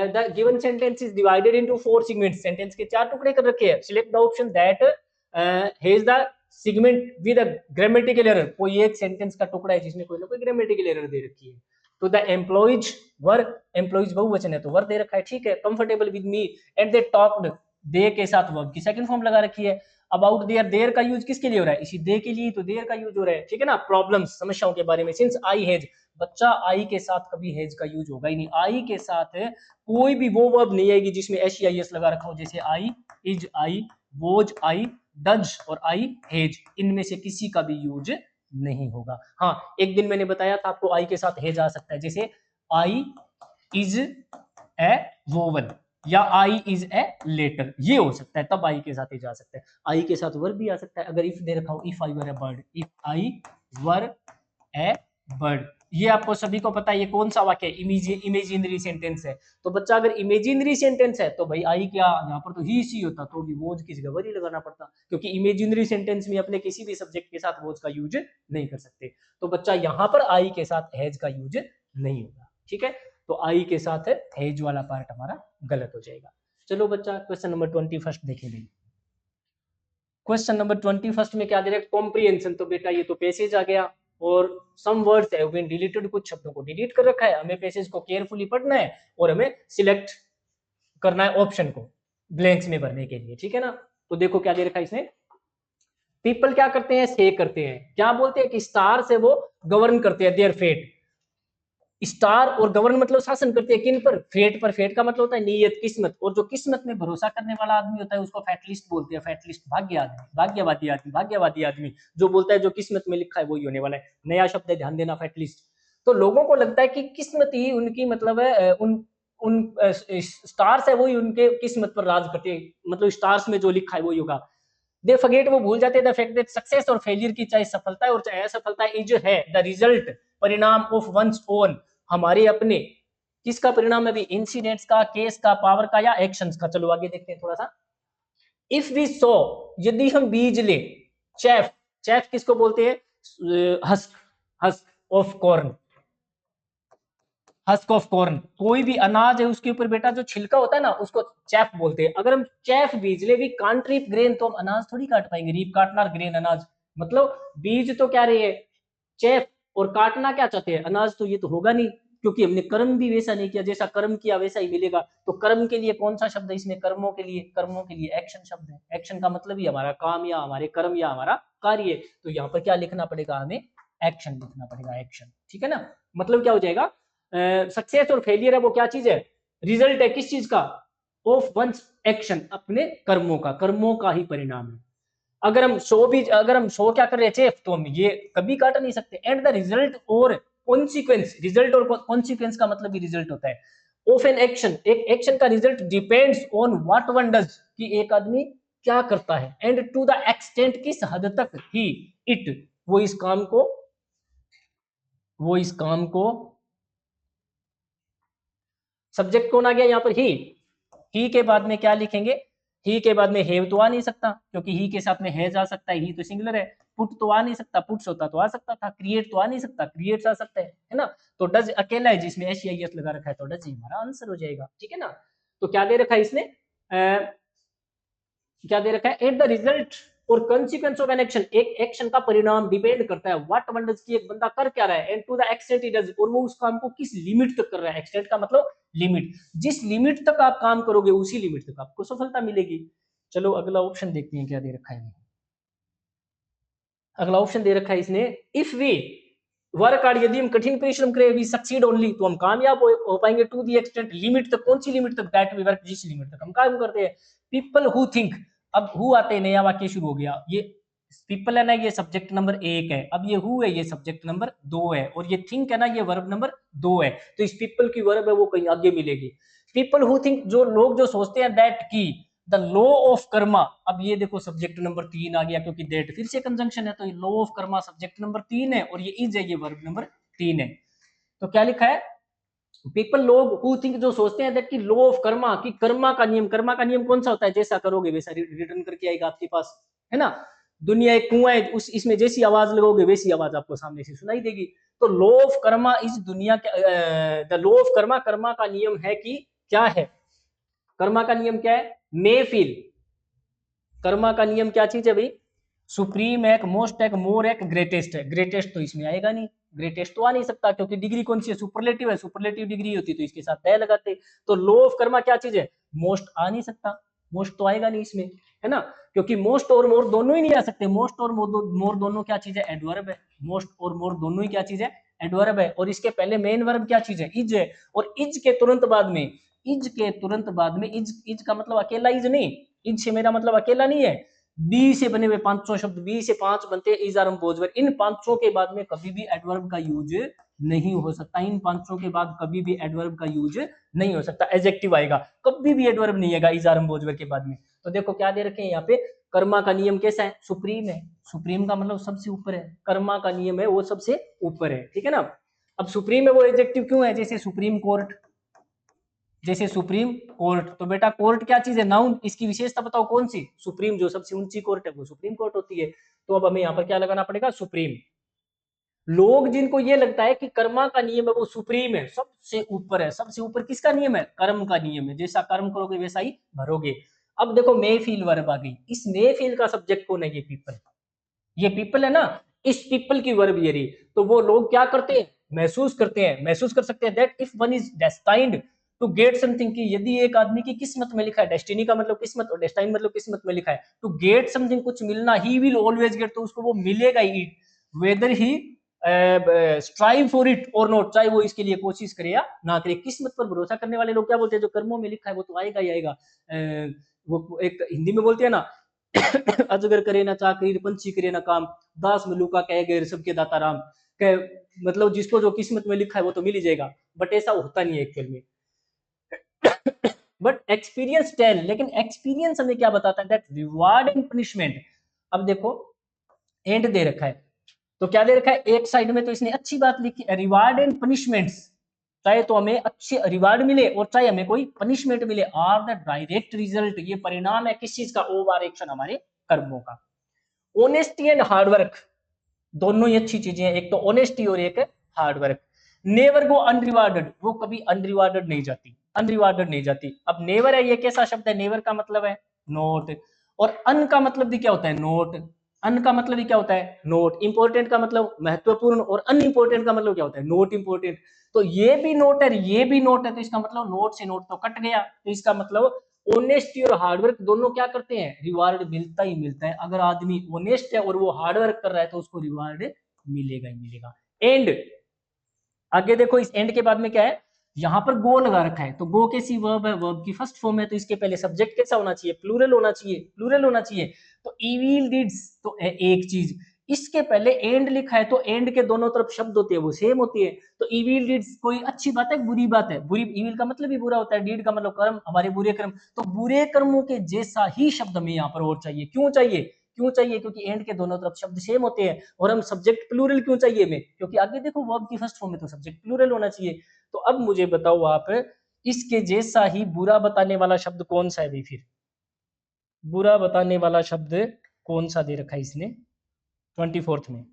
the given sentence is divided into 4 segments. Sentence के 4 टुकड़े कर रखे हैं। Select the option that has the segment with a grammatical error. कोई एक सेंटेंस का टुकड़ा है जिसमें कोई ना कोई ग्रामेटिकल एरर दे रखी है। तो द एम्प्लॉइज वर, एम्प्लॉइज बहुवचन है तो वर दे रखा है, ठीक है। Comfortable with me and they talked, they के साथ वर्ब की सेकंड फॉर्म लगा रखी है। अबाउट देयर, देयर का यूज किसके लिए हो रहा है, इसी दे के लिए, तो देयर का यूज हो रहा है, ठीक है ना। प्रॉब्लम्स, समस्याओं के बारे में। सिंस आई हैज, बच्चा आई के साथ कभी हेज का यूज होगा ही नहीं। आई के साथ कोई भी वो वर्ब नहीं आएगी जिसमें एस या एस लगा रखा हो, जैसे I, is I, was I, does और आई हेज, इनमें से किसी का भी यूज नहीं होगा। हाँ, एक दिन मैंने बताया था आपको आई के साथ हेज आ सकता है, जैसे आई इज ए वोवल या आई इज ए लेटर, ये हो सकता है, तब आई के साथ हेज आ सकता है। आई के साथ वर्ब भी आ सकता है, अगर इफ दे रखा हो, if I were A bird, if I were A bird, ये आपको सभी को पता है, ये कौन सा वाक्य है, इमेजिनरी सेंटेंस है। तो बच्चा अगर इमेजिनरी सेंटेंस है तो भाई आई क्या, यहाँ पर तो ही सी होता, तो भी वोज की जगह वरी लगाना पड़ता, क्योंकि इमेजिनरी सेंटेंस में अपने किसी भी सब्जेक्ट के साथ वोज का यूज नहीं कर सकते। तो बच्चा यहाँ पर आई के साथ हैज का यूज नहीं होगा, ठीक है। तो आई के साथ हैज वाला पार्ट हमारा गलत हो जाएगा। चलो बच्चा क्वेश्चन नंबर 21 देखेंगे। क्वेश्चन नंबर 21 में क्या दे रहा है, कॉम्प्रिहेंशन। तो बेटा ये तो पैसेज आ गया, और some words have been deleted, कुछ शब्दों को डिलीट कर रखा है, हमें पैसेज को केयरफुली पढ़ना है और हमें सिलेक्ट करना है ऑप्शन को ब्लैंक्स में भरने के लिए, ठीक है ना। तो देखो क्या दे रखा है इसमें, पीपल क्या करते हैं, से करते हैं, क्या बोलते हैं कि स्टार से वो गवर्न करते हैं देयर फेट। स्टार और गवर्न मतलब शासन करते हैं किन पर, फेट पर। फेट का मतलब होता है नियत, किस्मत, और जो किस्मत में भरोसा करने वाला आदमी होता है उसको फैटलिस्ट बोलते हैं। फैटलिस्ट भाग्य आदमी, भाग्यवादी आदमी, भाग्यवादी आदमी जो बोलता है जो किस्मत में लिखा है वही होने वाला है। नया शब्द है, ध्यान देना, फैटलिस्ट। तो लोगों को लगता है कि किस्मत ही उनकी मतलब है, उन स्टार्स है वही उनके किस्मत पर राज करते हैं, मतलब स्टार्स में जो लिखा है वही होगा। दे फॉरगेट, वो भूल जाते हैं द फैक्ट दैट सक्सेस और फेलियर की, चाहे सफलता है और चाहे असफलता इज है द रिजल्ट, परिणाम ऑफ वंस ओन, हमारे अपने किसका परिणाम है अभी, इंसिडेंट्स का, केस का, पावर का, या एक्शंस का। चलो आगे देखते हैं थोड़ा सा। इफ वी सो, यदि हम बीज ले, चेफ, चेफ किसको बोलते हैं, husk, husk of corn, husk of corn, कोई भी अनाज है उसके ऊपर बेटा जो छिलका होता है ना उसको चैफ बोलते हैं। अगर हम चैफ बीज ले, वी कांट रीप ग्रेन, तो हम अनाज थोड़ी काट पाएंगे, रीप काटना और ग्रेन अनाज, मतलब बीज तो क्या रही है चैफ, और काटना क्या चाहते हैं अनाज, तो ये तो होगा नहीं, क्योंकि हमने कर्म भी वैसा नहीं किया, जैसा कर्म किया वैसा ही मिलेगा। तो कर्म के लिए कौन सा शब्द है इसमें, कर्मों के लिए, कर्मों के लिए एक्शन शब्द है। एक्शन का मतलब ही हमारा काम या हमारे कर्म या हमारा कार्य, तो यहाँ पर क्या लिखना पड़ेगा हमें, एक्शन लिखना पड़ेगा, एक्शन, ठीक है ना। मतलब क्या हो जाएगा, सक्सेस और फेलियर है वो क्या चीज है, रिजल्ट है किस चीज का, ऑफ वंस एक्शन, अपने कर्मों का, कर्मों का ही परिणाम है। अगर हम शो क्या कर रहे हैं, तो हम ये कभी काट नहीं सकते। एंड द रिजल्ट और कॉन्सिक्वेंस, रिजल्ट और कॉन्सिक्वेंस का मतलब भी रिजल्ट होता है, ऑफ एन एक्शन, एक एक्शन का result depends on what one does, कि एक आदमी क्या करता है, एंड टू द एक्सटेंट, किस हद तक ही, इट, वो इस काम को, वो इस काम को, सब्जेक्ट कौन आ गया यहाँ पर, ही के बाद में क्या लिखेंगे, ही के बाद में हैव तो आ नहीं सकता, क्योंकि ही के साथ में हैज आ सकता है, ही तो सिंगुलर है। पुट तो आ नहीं सकता, पुट्स होता तो आ सकता था। क्रिएट तो आ नहीं सकता, क्रिएट्स आ सकता है ना। तो डज अकेला है जिसमें एस या एस लगा रखा है, तो डज ही हमारा आंसर हो जाएगा, ठीक है ना। तो क्या दे रखा है इसने, क्या दे रखा है, एट द रिजल्ट और कंसिक्वेंस ऑफ एन एक्शन, एक एक्शन का परिणाम डिपेंड करता है व्हाट वन डज, की एक बंदा कर क्या रहा है, and to the extent he does, और वो उस काम को किस लिमिट तक कर रहा है। एक्सटेंट का मतलब लिमिट, जिस लिमिट तक आप काम करोगे उसी लिमिट तक आपको सफलता मिलेगी। चलो अगला ऑप्शन देखते हैं क्या दे रखा है। अगला ऑप्शन दे रखा है इसने, इफ वी वर्क हार्ड, यदि हम कठिन परिश्रम करें, वी सक्सीड ओनली, तो हम कामयाब हो पाएंगे, टू दी एक्सटेंट, लिमिट तक, कौन सी लिमिट तक, दैट वी वर्क, जिस लिमिट तक हम काम करते हैं। पीपल हु थिंक, अब हु आते हैं, नया वाक्य शुरू हो गया। ये पीपल है ना, ये सब्जेक्ट नंबर 1 है, अब ये हु है, ये सब्जेक्ट नंबर 2 है, और ये थिंक है ना, ये वर्ब नंबर 2 है। तो इस पीपल की वर्ब है वो कहीं आगे मिलेगी। पीपल हु थिंक, जो लोग जो सोचते हैं, दैट की द लॉ ऑफ कर्मा, अब ये देखो सब्जेक्ट नंबर 3 आ गया, क्योंकि दैट फिर से कंजंक्शन है, तो ये law of Karma subject number 3 है, और ये इज है, ये वर्ब नंबर 3 है। तो क्या लिखा है, पीपल, लोग, हु थिंक, जो सोचते हैं, दैट की लॉ ऑफ कर्मा, की कर्मा का नियम, कर्मा का नियम कौन सा होता है, जैसा करोगे वैसा रिटर्न करके आएगा आपके पास, है ना। दुनिया एक कुआं है, उस इसमें जैसी आवाज लगोगे वैसी आवाज आपको सामने से सुनाई देगी। तो लॉ ऑफ कर्मा इस दुनिया के, the law of Karma, Karma का नियम है कि क्या है, कर्मा का नियम क्या है, मे फील, कर्मा का नियम क्या चीज है भाई, सुप्रीम है, मोस्ट है, मोर है, ग्रेटेस्ट है। ग्रेटेस्ट तो इसमें आएगा नहीं, ग्रेटेस्ट तो आ नहीं सकता, क्योंकि डिग्री कौन सी है, सुपरलेटिव है, सुपरलेटिव डिग्री होती तो इसके साथ तय लगाते। तो लॉ ऑफ कर्मा क्या चीज है, मोस्ट आ नहीं सकता, मोस्ट तो आएगा नहीं इसमें, है ना, क्योंकि मोस्ट और मोर दोनों ही नहीं आ सकते। मोस्ट और मोर दोनों क्या चीज है, एडवर्ब है। मोस्ट और मोर दोनों ही क्या चीज है, एडवर्ब है। और इसके पहले मेन वर्ब क्या चीज है, इज है, और इज के तुरंत बाद में, इज के तुरंत बाद में, इज का मतलब अकेला इज नहीं, इज से मेरा मतलब अकेला नहीं है, बी से बने हुए 500 शब्द, बी से 5 बनते हैं, इज आर एम, इन 500 के बाद में कभी भी एडवर्ब का यूज नहीं हो सकता। इन 500 के बाद कभी भी एडवर्ब का यूज नहीं हो सकता, एडजेक्टिव आएगा, कभी भी एडवर्ब नहीं आएगा इज आर एम के बाद में। तो देखो क्या दे रखे हैं यहाँ पे, कर्मा का नियम कैसा है, सुप्रीम है, सुप्रीम का मतलब सबसे ऊपर है, कर्मा का नियम है वो सबसे ऊपर है, ठीक है ना। अब सुप्रीम में वो एडजेक्टिव क्यों है, जैसे सुप्रीम कोर्ट, जैसे सुप्रीम कोर्ट, तो बेटा कोर्ट क्या चीज है, नाउन, इसकी विशेषता बताओ कौन सी, सुप्रीम, जो सबसे ऊंची कोर्ट है वो सुप्रीम कोर्ट होती है। तो अब हमें यहाँ पर क्या लगाना पड़ेगा, सुप्रीम। लोग जिनको ये लगता है कि कर्मा का नियम है वो सुप्रीम है, सबसे ऊपर है, सबसे ऊपर किसका नियम है, कर्म का नियम है, जैसा कर्म करोगे वैसा ही भरोगे। अब देखो मे फील वर्ब आ गई, इस मे फील का सब्जेक्ट कौन है, ये पीपल, ये पीपल है ना, इस पीपल की वर्ब ये रही। तो वो लोग क्या करते हैं, महसूस करते हैं, महसूस कर सकते हैं that if one is destined to get something, की यदि एक आदमी की किस्मत में लिखा है, डेस्टिनी का मतलब किस्मत और डेस्टाइन मतलब किस्मत में लिखा है, टू गेट समथिंग कुछ मिलना, ही विल ऑलवेज गेट, तो उसको वो मिलेगा ही, whether he strive for it or not, चाहे वो इसके लिए कोशिश करे या ना करे। किस्मत पर भरोसा करने वाले लोग क्या बोलते हैं, जो कर्मों में लिखा है वो तो आएगा ही आएगा। वो एक हिंदी में बोलते हैं ना, अजगर करे ना चाकरी, पंछी करे ना काम, दास मलूका कह गए सबके दाता राम, कह मतलब जिसको जो किस्मत में लिखा है वो तो मिल ही जाएगा, बट ऐसा होता नहीं है एक्चुअल में। बट एक्सपीरियंस टेल, लेकिन एक्सपीरियंस हमें क्या बताता है, दैट रिवार्ड एंड पनिशमेंट। अब देखो एंड दे रखा है, तो क्या दे रखा है, एक साइड में तो इसने अच्छी बात लिखी, रिवार्ड एंड पनिशमेंट्स, चाहे तो हमें अच्छे रिवार्ड मिले और चाहे हमें कोई पनिशमेंट मिले, आर द डायरेक्ट रिजल्ट, ये परिणाम है किस चीज का, ओवर एक्शन, हमारे कर्मों का। ऑनेस्टी एंड हार्डवर्क, दोनों ही अच्छी चीजें हैं, एक तो ऑनेस्टी और एक हार्डवर्क। नेवर गो अनरिवार्डेड, वो कभी अनरिवार्डेड नहीं जाती, अनरिवार्डेड नहीं जाती। अब नेवर है, ये कैसा शब्द है, नेवर का मतलब है नोट, और अन का मतलब भी क्या होता है, नोट, अन का मतलब भी क्या होता है, नोट। इंपॉर्टेंट का मतलब महत्वपूर्ण, और अनइंपॉर्टेंट का मतलब क्या होता है, नोट इंपॉर्टेंट। तो ये भी नोट है, ये भी नोट है, तो इसका मतलब नोट से नोट तो कट गया, तो इसका मतलब ऑनेस्टी और हार्डवर्क दोनों क्या करते हैं, रिवार्ड मिलता ही मिलता है। अगर आदमी ऑनेस्ट है और वो हार्डवर्क कर रहा है तो उसको रिवार्ड मिलेगा ही मिलेगा। एंड आगे देखो, इस एंड के बाद में क्या है, यहां पर गो लगा रखा है, तो गो कैसी वर्ब है, वर्ब की फर्स्ट फॉर्म है, तो इसके पहले सब्जेक्ट कैसा होना चाहिए, प्लूरल होना चाहिए, प्लूरल होना चाहिए। तो इविल डीड्स, तो एक चीज, इसके पहले एंड लिखा है, तो एंड के दोनों तरफ शब्द होते हैं वो सेम होती है। तो इविल डीड्स कोई अच्छी बात है, बुरी बात है, बुरी, इविल का मतलब भी बुरा होता है, डीड का मतलब कर्म, हमारे बुरे कर्म, तो बुरे कर्मों के जैसा ही शब्द हमें यहाँ पर और चाहिए। क्यों चाहिए, क्यों चाहिए, क्योंकि एंड के दोनों तरफ शब्द सेम होते हैं। और हम सब्जेक्ट प्लूरल क्यों चाहिए हमें, क्योंकि आगे देखो वर्ब की फर्स्ट फॉर्म में तो सब्जेक्ट प्लूरल होना चाहिए। तो अब मुझे बताओ आप, इसके जैसा ही बुरा बताने वाला शब्द कौन सा है भाई, फिर बुरा बताने वाला शब्द कौन सा दे रखा है इसने 24th में,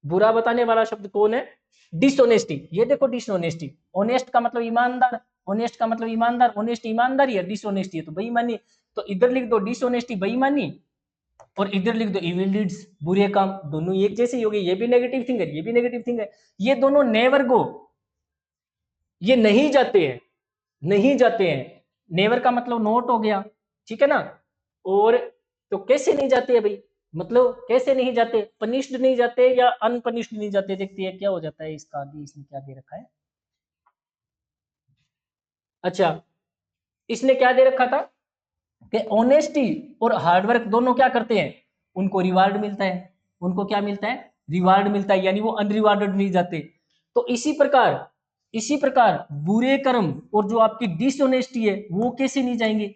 बुरा बताने वाला शब्द कौन है, डिसऑनेस्टी। ये देखो डिसऑनेस्टी, ऑनेस्ट का मतलब ईमानदार, ऑनेस्ट का मतलब ईमानदार, ऑनेस्ट ईमानदारी है, डिसऑनेस्टी है तो बेईमानी। तो इधर लिख दो डिसऑनेस्टी बेईमानी, और इधर लिख दो इविल डीड्स बुरे काम, दोनों एक जैसे ही हो गए, ये भी नेगेटिव थिंग है, ये भी नेगेटिव थिंग है, ये दोनों नेवर गो, ये नहीं जाते हैं, नहीं जाते हैं। नेवर का मतलब नोट हो गया, ठीक है ना। और तो कैसे नहीं जाते हैं भाई, मतलब कैसे नहीं जाते, पनिश्ड नहीं जाते या अनपनिश्ड नहीं जाते, देखते हैं क्या हो जाता है इसका, आगे इसने क्या दे रखा है। अच्छा, इसने क्या दे रखा था कि ऑनेस्टी और हार्डवर्क दोनों क्या करते हैं, उनको रिवार्ड मिलता है, उनको क्या मिलता है, रिवार्ड मिलता है, यानी वो अनरिवार्डेड नहीं जाते। तो इसी प्रकार बुरे कर्म और जो आपकी डिसऑनेस्टी है वो कैसे नहीं जाएंगे,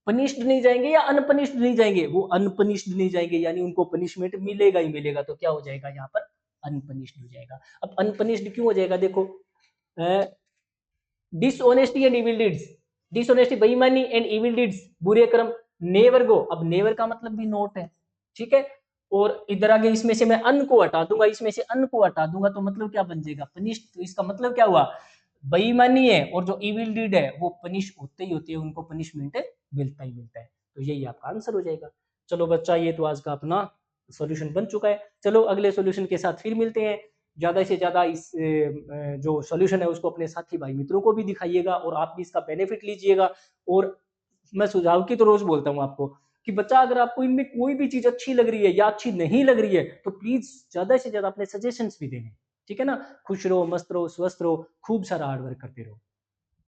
पनिश्ड नहीं जाएंगे या अनपनिश्ड नहीं जाएंगे, वो अनपनिश्ड नहीं जाएंगे, यानी उनको पनिशमेंट मिलेगा ही मिलेगा। तो क्या हो जाएगा यहाँ पर, अनपनिश्ड हो जाएगा। अब अनपनिश्ड क्यों हो जाएगा, देखो dishonesty and evil deeds, dishonesty बेईमानी एंड इविल डीड्स बुरे कर्म, नेवर गो, अब नेवर का मतलब भी नोट है, ठीक है। और इधर आगे इसमें से मैं अन को हटा दूंगा, इसमें से अन को हटा दूंगा, तो मतलब क्या बन जाएगा, पनिश। तो इसका मतलब क्या हुआ, बेईमानी है और जो इविल डीड है वो पनिश होते ही होते हैं, उनको पनिशमेंट मिलता ही मिलता है। तो यही आपका आंसर हो जाएगा। चलो बच्चा, ये तो आज का अपना सॉल्यूशन बन चुका है। चलो अगले सॉल्यूशन के साथ फिर मिलते हैं। ज़्यादा से ज़्यादा इस जो सॉल्यूशन है उसको अपने साथी भाई मित्रों को भी दिखाइएगा और आप भी इसका बेनिफिट लीजिएगा। और मैं सुझाव की तो रोज बोलता हूँ आपको कि बच्चा, अगर आपको इनमें कोई भी चीज अच्छी लग रही है या अच्छी नहीं लग रही है तो प्लीज ज्यादा से ज्यादा अपने सजेशंस भी देने, ठीक है ना। खुश रहो, मस्त रहो, स्वस्थ रहो, खूब सारा हार्डवर्क करते रहो।